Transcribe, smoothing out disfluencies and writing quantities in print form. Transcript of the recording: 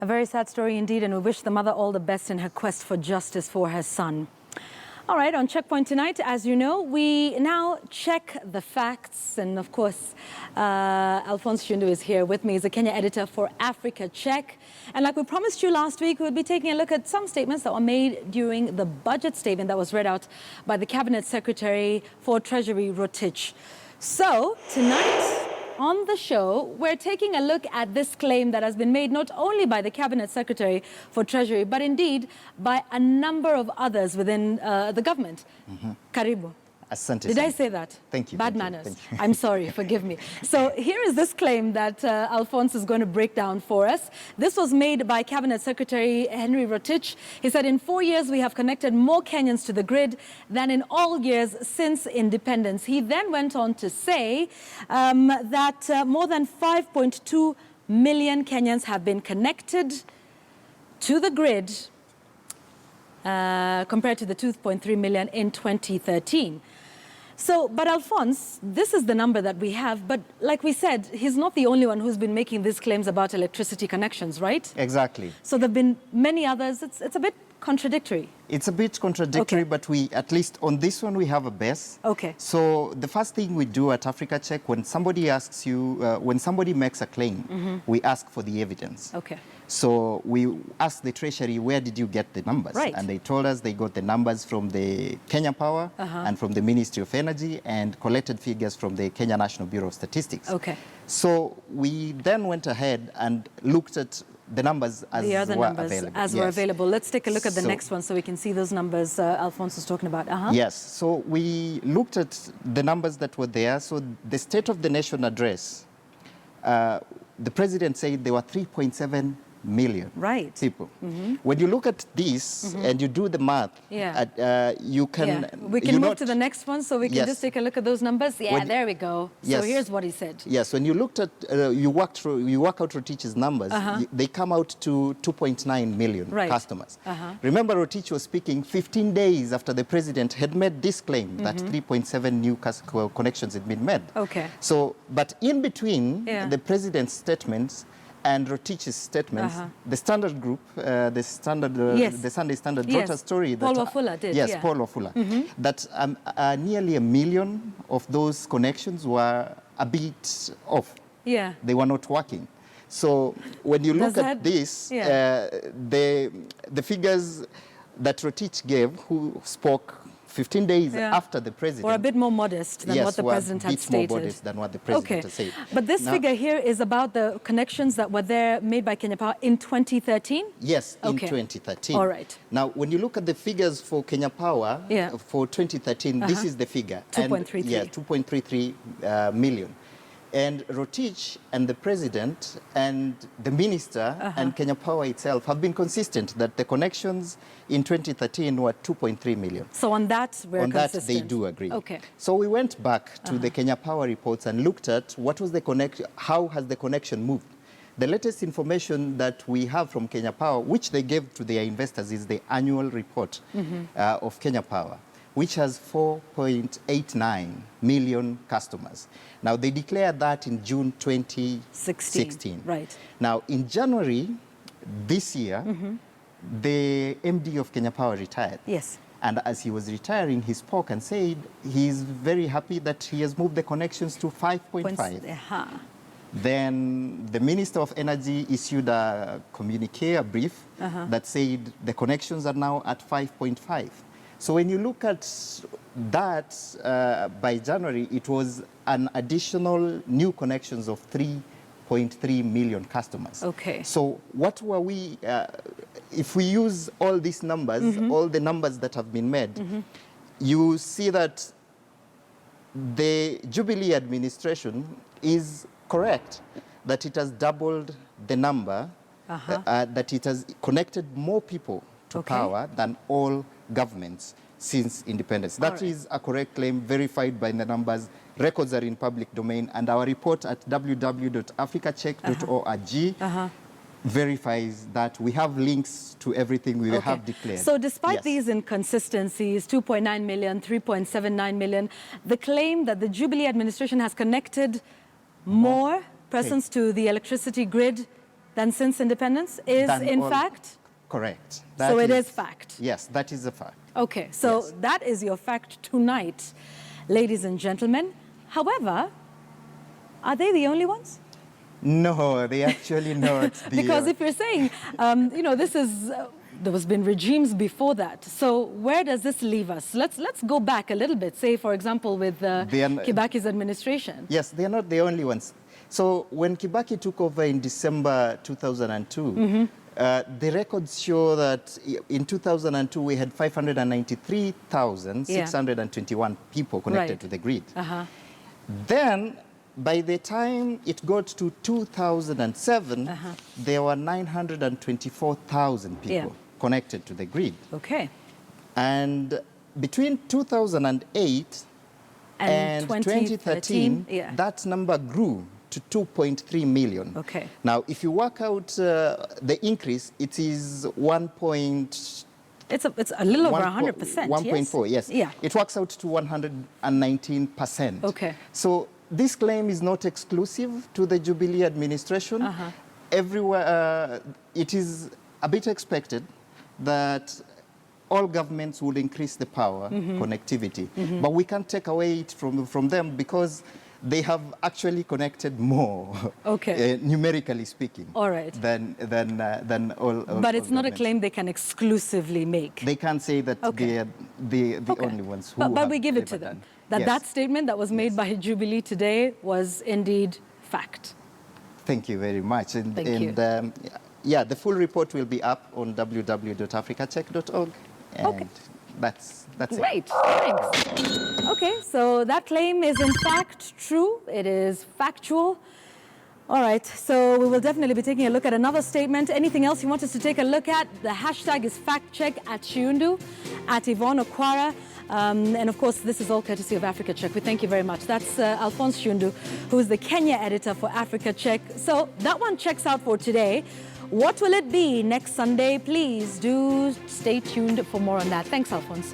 A very sad story indeed, and we wish the mother all the best in her quest for justice for her son. All right, on Checkpoint tonight, as you know, we now check the facts. And of course, Alphonse Shundu is here with me. He's a Kenya editor for Africa Check. And like we promised you last week, we'll be taking a look at some statements that were made during the budget statement that was read out by the Cabinet Secretary for Treasury, Rotich. So tonight, on the show, we're taking a look at this claim that has been made not only by the Cabinet Secretary for Treasury, but indeed by a number of others within the government. Karibu. Asante. Did I say that? Thank you. Bad thank manners. You, thank you. I'm sorry, forgive me. So here is this claim that Alphonse is going to break down for us. This was made by Cabinet Secretary Henry Rotich. He said, in 4 years, we have connected more Kenyans to the grid than in all years since independence. He then went on to say that more than 5.2 million Kenyans have been connected to the grid compared to the 2.3 million in 2013. So, but Alphonse, this is the number that we have, but like we said, he's not the only one who's been making these claims about electricity connections, right? Exactly. So there have been many others. It's a bit contradictory. It's a bit contradictory, Okay. but we, at least on this one, we have a base. Okay. So the first thing we do at Africa Check, when somebody asks you, when somebody makes a claim, we ask for the evidence. Okay. So we asked the Treasury, where did you get the numbers? Right. And they told us they got the numbers from the Kenya Power and from the Ministry of Energy and collected figures from the Kenya National Bureau of Statistics. Okay. So we then went ahead and looked at the numbers as The other were numbers available. as were Yes. available. Let's take a look at the So- next one so we can see those numbers Alphonse was talking about. Yes, so we looked at the numbers that were there. So the State of the Nation address, the president said there were 3.7 million Right. people. When you look at this and you do the math, Yeah. you can... Yeah. We can move to the next one so we can Yes. just take a look at those numbers. Yeah, When- there we go. So Yes. here's what he said. Yes, when you looked at, you work out Rotich's numbers, they come out to 2.9 million Right. customers. Remember, Rotich was speaking 15 days after the president had made this claim that 3.7 new connections had been made. Okay. So, but in between Yeah. the president's statements and Rotich's statements, the Standard Group, the Sunday Standard wrote a story that... Paul Wafula did, Yes, yeah. Paul Wafula. That nearly 1 million of those connections were a bit off. Yeah. They were not working. So when you look Does at that- this, yeah. the figures that Rotich gave, who spoke 15 days Yeah. after the president... Or a bit more modest than yes, what the were president a had bit stated. more modest than what the president Okay, had said. but this Now- figure here is about the connections that were there made by Kenya Power in 2013? Yes, in Okay. 2013. All right. Now, when you look at the figures for Kenya Power Yeah. for 2013, this is the figure. 2.33. Yeah, 2.33 million. And Rotich and the president and the minister and Kenya Power itself have been consistent that the connections in 2013 were 2.3 million. So on that, we're On that, consistent. they do agree. Okay. So we went back to the Kenya Power reports and looked at what was the connection, how has the connection moved. The latest information that we have from Kenya Power, which they gave to their investors, is the annual report of Kenya Power, which has 4.89 million customers. Now, they declared that in June 2016. Right. Now, in January this year, the MD of Kenya Power retired. Yes. And as he was retiring, he spoke and said he's very happy that he has moved the connections to 5.5. Then the Minister of Energy issued a communique, a brief, that said the connections are now at 5.5. So when you look at that, by January, it was an additional new connections of 3.3 million customers. Okay. So what were we, if we use all these numbers, all the numbers that have been made, you see that the Jubilee administration is correct, that it has doubled the number, that it has connected more people to power than all governments since independence. That is a correct claim, verified by the numbers. Records are in public domain, and our report at www.africacheck.org verifies that. We have links to everything we have declared. So despite Yes. these inconsistencies, 2.9 million, 3.79 million, the claim that the Jubilee administration has connected more persons to the electricity grid than since independence is in fact? Correct. So it is fact? Yes, that is a fact. Okay, so Yes. that is your fact tonight, ladies and gentlemen. However, are they the only ones? No, they actually not. Because if you're saying, you know, this is, there has been regimes before that. So where does this leave us? Let's go back a little bit. Say, for example, with Kibaki's administration. Yes, they are not the only ones. So when Kibaki took over in December 2002, the records show that in 2002 we had 593,621 people connected to the grid. Then, by the time it got to 2007, there were 924,000 people connected to the grid. Okay. And between 2008 and 2013, that number grew to 2.3 million. Okay. Now, if you work out the increase, it is It's a little over 100%. 1.4, yes. Yeah. It works out to 119%. Okay. So this claim is not exclusive to the Jubilee administration. Everywhere, it is a bit expected that all governments will increase the power connectivity. But we can't take away it from them because they have actually connected more, numerically speaking, than all. But it's not a claim they can exclusively make. They can't say that they're the only ones who. But we give it to them. That statement that was made by Jubilee today was indeed fact. Thank you very much. And, Thank you. Yeah, the full report will be up on www.africacheck.org. And that's Great, thanks. Okay, so that claim is in fact true. It is factual. All right, so we will definitely be taking a look at another statement. Anything else you want us to take a look at? The hashtag is factcheck at Chiundu, at Yvonne Okwara. And of course, this is all courtesy of Africa Check. We thank you very much. That's Alphonse Chiundu, who is the Kenya editor for Africa Check. So that one checks out for today. What will it be next Sunday? Please do stay tuned for more on that. Thanks, Alphonse.